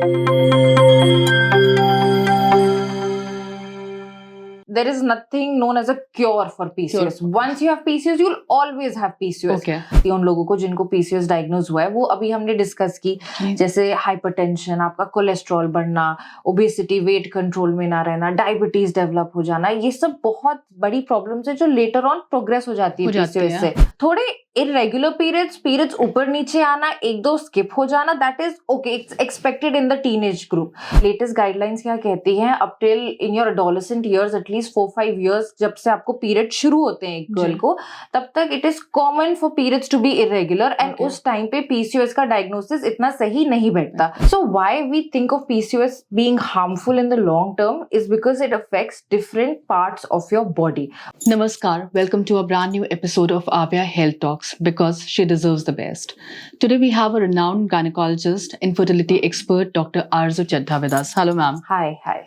There is nothing known as a cure for PCOS. Once you have PCOS, you'll always have PCOS. Okay. उन लोगों को जिनको PCOS diagnose हुआ है वो अभी हमने डिस्कस की, जैसे हाइपरटेंशन, आपका कोलेस्ट्रॉल बढ़ना, ओबेसिटी, वेट कंट्रोल में ना रहना, डायबिटीज डेवलप हो जाना, ये सब बहुत बड़ी प्रॉब्लम्स है जो लेटर ऑन प्रोग्रेस हो जाती है PCOS से। थोड़े इरेगुलर पीरियड्स ऊपर नीचे आना, एक दो स्किप हो जाना, that is okay, expected in the teenage group. Latest guidelines क्या कहती हैं, up till in your adolescent years at least 4-5 years जब से आपको पीरियड शुरू होते हैं एक गर्ल को, तब तक it is common for periods to be irregular and उस टाइम पे PCOS का डायग्नोसिस इतना सही नहीं बैठता। So why we think of PCOS being harmful in the long term is because it affects different parts of your body. Namaskar, welcome to a brand new episode of Avya Health Talks because she deserves the best. Today we have a renowned gynecologist, infertility expert, Dr. Arzu Chadha with us. Hello, ma'am. Hi.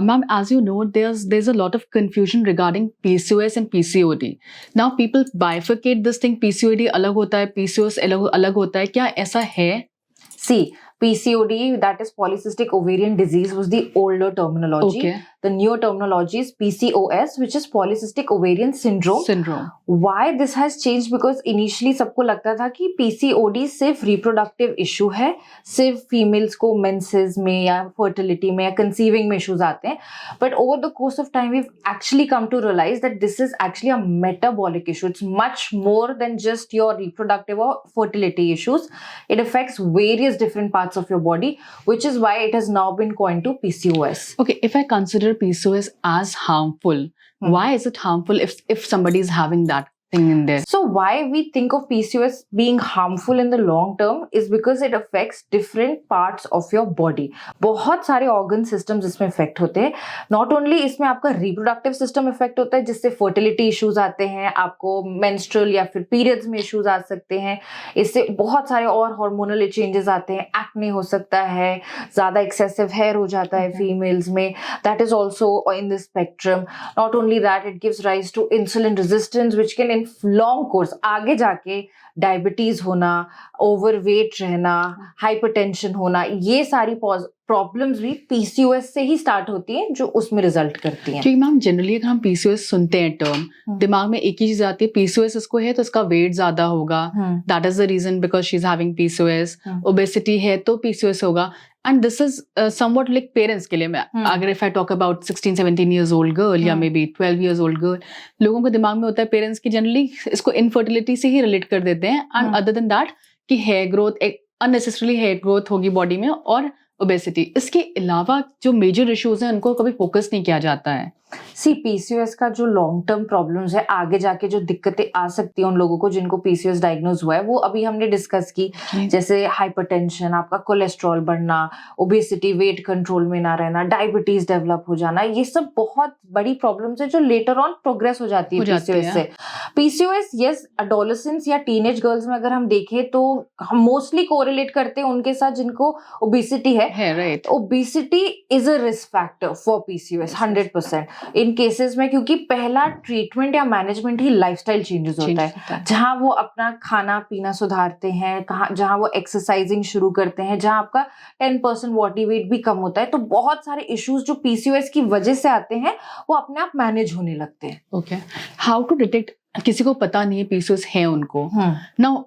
Ma'am, as you know, there's a lot of confusion regarding PCOS and PCOD. Now people bifurcate this thing. PCOD अलग होता है, PCOS अलग होता है. क्या ऐसा है? See, PCOD, that is polycystic ovarian disease, was the older terminology. Okay. The newer terminology is PCOS, which is polycystic ovarian syndrome. Why this has changed? Because initially सबको लगता था कि PCOD सिर्फ reproductive issue है, सिर्फ females को menses में या fertility में या conceiving में issues आते हैं. But over the course of time, we've actually come to realize that this is actually a metabolic issue. It's much more than just your reproductive or fertility issues. It affects various different parts of your body, which is why it has now been coined to PCOS. Okay, if I consider PCOS as harmful, why is it harmful if somebody is having that thing in there? So why we think of PCOS being harmful in the long term is because it affects different parts of your body. बहुत सारे organ systems इसमें affect होते हैं. Not only इसमें आपका reproductive system affect होता है जिससे fertility issues आते हैं, आपको menstrual या फिर periods में issues आ सकते हैं, इससे बहुत सारे और hormonal changes आते हैं, acne हो सकता है, ज़्यादा excessive hair हो जाता है females में, that is also in the spectrum. Not only that, it gives rise to insulin resistance which can long course आगे जाके डायबिटीज होना, ओवरवेट रहना, हाइपरटेंशन होना, ये सारी प्रॉब्लम्स भी PCOS से ही स्टार्ट होती हैं जो उसमें रिजल्ट करती हैं। क्योंकि मैम जनरली अगर हम PCOS सुनते हैं टर्म, दिमाग में एक ही चीज आती है, PCOS इसको है तो इसका वेट ज्यादा होगा, that is the reason because she is having PCOS, obesity है तो PCOS होगा। And this is somewhat like parents के लिए मैं अगर if I talk about 16-17 years old girl या maybe 12 years old girl, लोगों के दिमाग में होता है पेरेंट्स की जनरली इसको इनफर्टिलिटी से ही रिलेट कर देते हैं एंड अदर देन दैट कि hair growth, unnecessarily hair growth होगी बॉडी में और ओबेसिटी। इसके अलावा जो मेजर इश्यूज हैं उनको कभी फोकस नहीं किया जाता है। सी PCOS का जो लॉन्ग टर्म प्रॉब्लम्स है, आगे जाके जो दिक्कतें आ सकती हैं उन लोगों को जिनको PCOS डायग्नोज हुआ है, वो अभी हमने डिस्कस की, जैसे हाइपरटेंशन, आपका कोलेस्ट्रॉल बढ़ना, ओबेसिटी, वेट कंट्रोल में ना रहना, डायबिटीज डेवलप हो जाना, ये सब बहुत बड़ी प्रॉब्लम्स है जो लेटर ऑन प्रोग्रेस हो जाती है PCOS से। PCOS यस एडोलेसेंस या टीनेज गर्ल्स में अगर हम देखें तो हम मोस्टली कोरिलेट करते हैं उनके साथ जिनको ओबेसिटी है, right. Obesity is a risk factor for PCOS 100% in cases में, क्योंकि पहला ट्रीटमेंट या मैनेजमेंट ही लाइफस्टाइल चेंजेस होता है, जहां वो अपना खाना पीना सुधारते हैं, जहां वो एक्सरसाइजिंग शुरू करते हैं, जहां आपका 10% बॉडी वेट भी कम होता है, तो बहुत सारे इश्यूज जो PCOS की वजह से आते हैं वो अपने आप मैनेज होने लगते हैं। Okay, how to detect? किसी को पता नहीं है PCOS है उनको, नाउ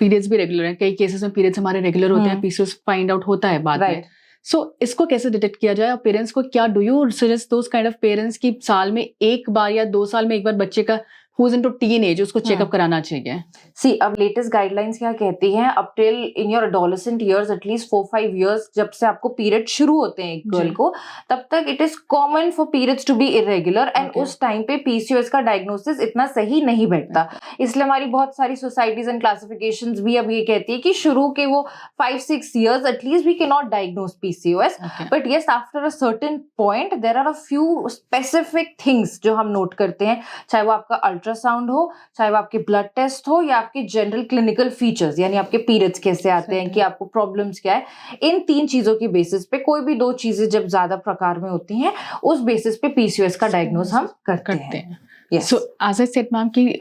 पीरियड्स भी रेगुलर है, कई केसेस में पीरियड्स हमारे रेगुलर होते हैं, PCOS फाइंड आउट होता है बाद में। सो इसको कैसे डिटेक्ट किया जाए और पेरेंट्स को क्या do you suggest those kind of parents की साल में एक बार या 2 साल में एक बार बच्चे का who is into teenage उसको चेकअप कराना चाहिए? सी अब लेटेस्ट गाइडलाइंस क्या कहती हैं, up till in your adolescent years at least 4-5 years जब से आपको पीरियड शुरू होते हैं एक गर्ल को, तब तक it is common for periods to be irregular and उस टाइम पे PCOS का डायग्नोसिस इतना सही नहीं बैठता। इसलिए हमारी बहुत सारी सोसाइटीज एंड क्लासिफिकेशंस भी अब ये कहती है कि शुरू के वो 5-6 years at least we can not diagnose PCOS, but yes after a certain point there are a few specific things जो हम नोट करते हैं, चाहे वो आपका अल्ट्रासाउंड हो, चाहे वो आपके ब्लड टेस्ट हो या आपके जनरल क्लिनिकल फीचर्स, यानी आपके पीरियड्स कैसे आते हैं, कि आपको प्रॉब्लम्स क्या है, इन 3 चीजों की बेसिस पे कोई भी 2 चीजें जब ज्यादा प्रकार में होती हैं उस बेसिस पे PCOS का डायग्नोज हम करते हैं। Yes. So as I said ma'am कि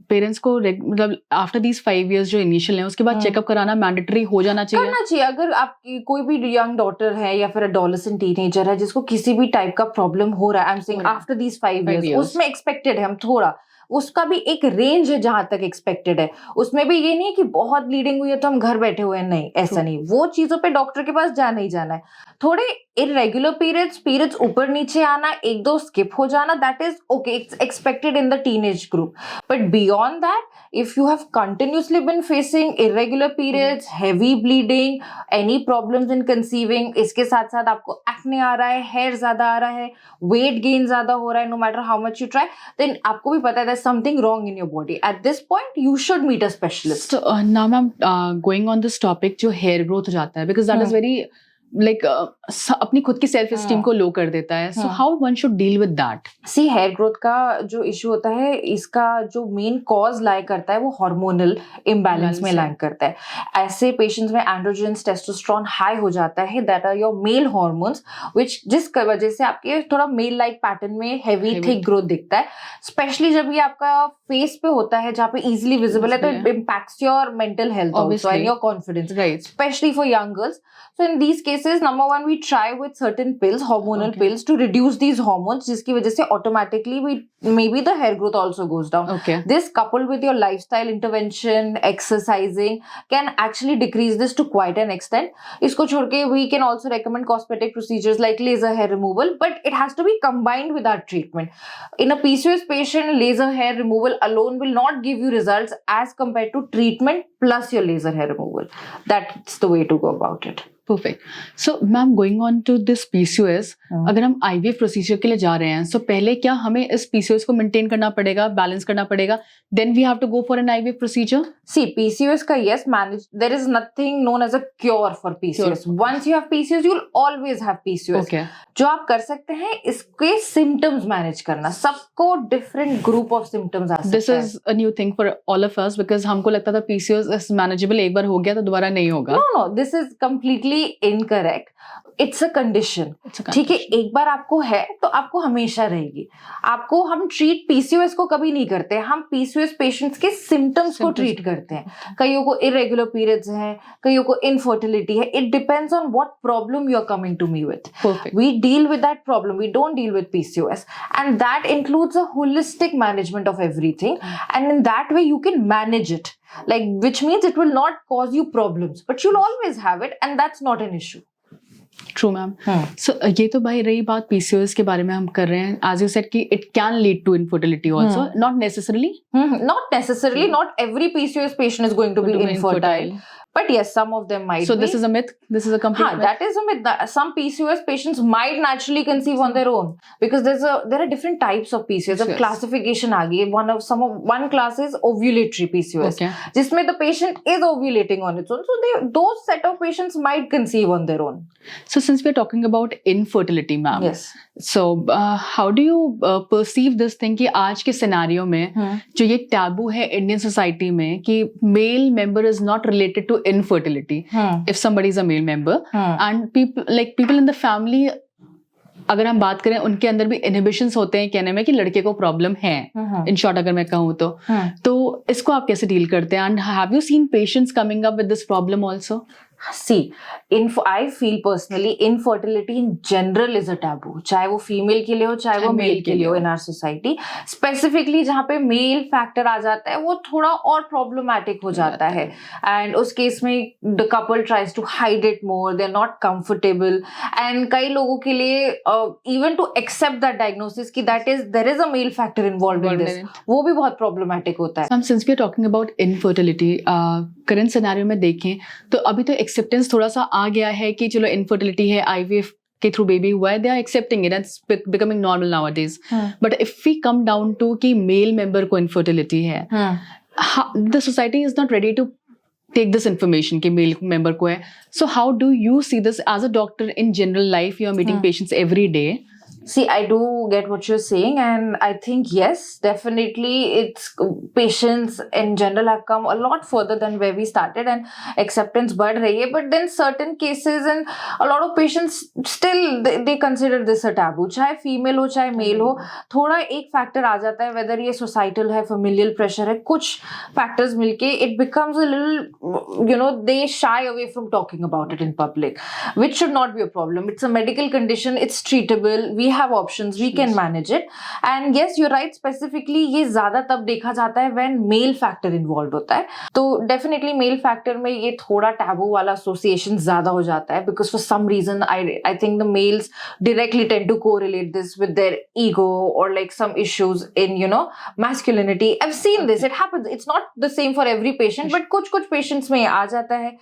पेरेंट्स को मतलब आफ्टर दीज 5 years जो इनिशियल है उसके बाद चेकअप कराना मैंडेटरी हो जाना चाहिए. करना चाहिए. अगर आपकी कोई भी यंग डॉटर है या फिर एडोलेसेंट टीनेजर है जिसको किसी भी टाइप का प्रॉब्लम हो रहा है, I am saying after these 5 years, उसमें एक्सपेक्टेड है हम थोड़ा, उसका भी एक रेंज है जहां तक एक्सपेक्टेड है. उसमें भी ये नहीं है कि बहुत ब्लीडिंग हुई है तो हम घर बैठे हुए हैं, नहीं, ऐसा नहीं. वो चीजों पे डॉक्टर के पास जाना ही जाना है. थोड़े इरेगुलर पीरियड्स ऊपर नीचे आना, एक दो स्किप हो जाना, that is okay, it's expected in the teenage group. But beyond that, if you have continuously been facing irregular periods, heavy bleeding, any problems in conceiving, इसके साथ साथ आपको acne आ रहा है, hair ज्यादा आ रहा है, weight gain ज्यादा हो रहा है, no matter how much you try, then आपको भी पता है there's something wrong in your body. At this point, you should meet a specialist. So now ma'am, going on this topic, जो hair growth हो जाता है, because that is very like अपनी खुद की सेल्फ एस्टीम को लो कर देता है. So how one should deal with that? See, hair growth का जो इशू होता है, इसका जो मेन कॉज लाई करता है वो हार्मोनल इम्बैलेंस में लाई करता है. ऐसे पेशेंट्स में एंड्रोजन्स, टेस्टोस्टेरोन हाई हो जाता है, that are your male hormones, which जिस वजह से आपके थोड़ा मेल लाइक पैटर्न में हेवी थिक ग्रोथ दिखता है. स्पेशली जब ये आपका फेस पे होता है जहाँ पे इजीली विजिबल है, तो it impacts your mental health also and your confidence, right, specially for young girls. So in these cases, number one, we try with certain pills, hormonal pills, to reduce these hormones, जिसकी वजह से automatically maybe the hair growth also goes down. Okay. This coupled with your lifestyle intervention, exercising, can actually decrease this to quite an extent. इसको छोड़ के we can also recommend cosmetic procedures like laser hair removal, but it has to be combined with our treatment. In a PCOS patient, laser hair removal alone will not give you results as compared to treatment plus your laser hair removal. That's the way to go about it. Perfect. So ma'am, going on to this PCOS, अगर हम IVF procedure के लिए जा रहे हैं, so पहले क्या हमें इस PCOS को मेंटेन करना पड़ेगा, बैलेंस करना पड़ेगा, then we have to go for an IVF procedure? See, PCOS का yes, manage. There is nothing known as a cure for PCOS. Once you have PCOS, you'll always have PCOS. Okay. जो आप कर सकते हैं, इसके symptoms manage करना. सबको different group of symptoms आ सकते हैं. This is a new thing for all of us because हमको लगता था PCOS is manageable, एक बार हो गया तो दोबारा नहीं होगा. No, this is completely incorrect. It's a condition. ठीक है, एक बार आपको है तो आपको हमेशा रहेगी. आपको हम ट्रीट PCOS को कभी नहीं करते, हम PCOS पेशेंट्स के सिम्टम्स को ट्रीट करते हैं. कईयों को इरेगुलर पीरियड्स हैं, कईयों को इनफर्टिलिटी है. It depends on what problem you are coming to me with. We deal with that problem, we don't deal with PCOS, and that includes a holistic management of everything, and in that way you can manage it, like, which means it will not cause you problems, but you'll always have it, and that's not an issue. True ma'am. So ये तो भाई रही बात PCOS के बारे में हम कर रहे हैं. एज यू सेड कि it can lead to infertility also, not necessarily. Not necessarily. Not every PCOS patient is going to be infertile. But yes, some of them might So be. this is a myth? This is a complete myth? That is a myth. Some PCOS patients might naturally conceive on their own because there are different types of PCOS. अब classification आ गई है. One class is ovulatory PCOS, Okay. जिसमें the patient is ovulating on its own. So those set of patients might conceive on their own. So since we're talking about infertility, ma'am. Yes. So how do you perceive this thing कि आज के scenario में जो ये taboo है Indian society में कि male member is not related to infertility, if somebody is a male member, and people in the family, अगर हम बात करें उनके अंदर भी इनहिबिशंस होते हैं कहने में कि लड़के को प्रॉब्लम है. इन शॉर्ट अगर मैं कहूँ तो इसको आप कैसे डील करते हैं, and have you seen patients coming up with this problem also? See, I feel personally infertility in general is a taboo. चाहे वो फीमेल के लिए हो, चाहे वो मेल के लिए हो in our society. Specifically जहाँ पे मेल फैक्टर आ जाता है वो थोड़ा और प्रॉब्लमैटिक हो जाता है. And उस केस में the couple tries to hide it more. They're not comfortable. And कई लोगों के लिए even to accept that diagnosis कि there is a male factor involved in this, वो भी बहुत प्रॉब्लमैटिक होता है. Since we are talking about infertility, current scenario में देखें तो अभी तो एक्सेप्टेंस थोड़ा सा आ गया है कि चलो इनफर्टिलिटी है, IVF के थ्रू बेबी हुआ है, they are accepting it, it's becoming normal nowadays. But if we come down to कि मेल मेंबर को इनफर्टिलिटी है, the society is not ready to take this information कि मेल मेंबर को है. So how do you see this as a doctor in general life? You are meeting patients every day. See, I do get what you're saying, and I think yes, definitely, it's patients in general have come a lot further than where we started, and acceptance बढ़ रही है. But then certain cases and a lot of patients still they consider this a taboo. चाहे female हो चाहे male हो, थोड़ा एक factor आ जाता है, whether ये societal है, familial pressure है, कुछ factors मिलके it becomes a little, they shy away from talking about it in public, which should not be a problem. It's a medical condition, it's treatable, we have options, we can manage it. And yes, you're right, specifically ये ज्यादा तब देखा जाता है when male factor involved होता है. तो definitely male factor में ये थोड़ा taboo वाला association ज्यादा हो जाता है, because for some reason I think the males directly tend to correlate this with their ego or like some issues in masculinity. I've seen this, it happens. It's not the same for every patient, but कुछ patients में आ जाता है,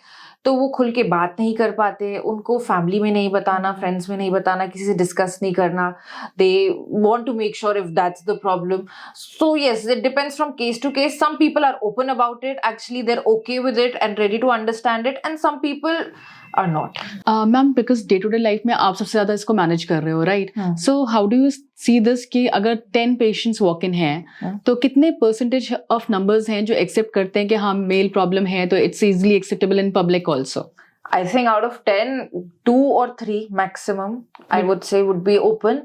तो वो खुल के बात नहीं कर पाते, उनको फैमिली में नहीं बताना, फ्रेंड्स में नहीं बताना, किसी से डिस्कस नहीं करना. They want to make sure if that's the problem. So yes, it depends from case to case. Some people are open about it, actually they are okay with it and ready to understand it, and some people are not. Ma'am, because day to day life में आप सबसे ज्यादा इसको manage कर रहे हो, right? So how do you see this कि अगर 10 पेशेंट्स वॉक इन हैं, तो कितने परसेंटेज ऑफ नंबर्स हैं जो एक्सेप्ट करते हैं कि हाँ मेल प्रॉब्लम है, तो it's easily acceptable in public also? I think out of 10, 2 or 3 maximum, I would say, would be open.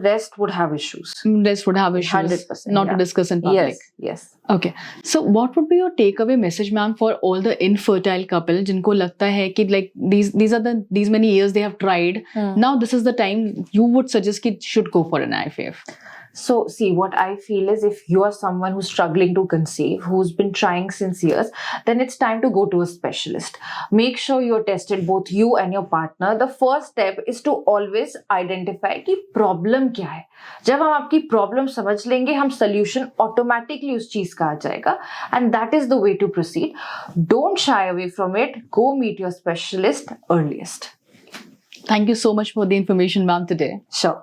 Rest would have issues. Rest would have issues. 100%. Not to discuss in public. Yes. Okay. So what would be your takeaway message, ma'am, for all the infertile couple जिनको लगता है कि like these many years they have tried. Now this is the time you would suggest कि should go for an IVF. So see, what I feel is if you are someone who's struggling to conceive, who's been trying since years, then it's time to go to a specialist. Make sure you're tested, both you and your partner. The first step is to always identify कि problem क्या है. जब हम आपकी problem समझ लेंगे, हम solution automatically उस चीज का आ जाएगा, and that is the way to proceed. Don't shy away from it. Go meet your specialist earliest. Thank you so much for the information, ma'am, today. Sure.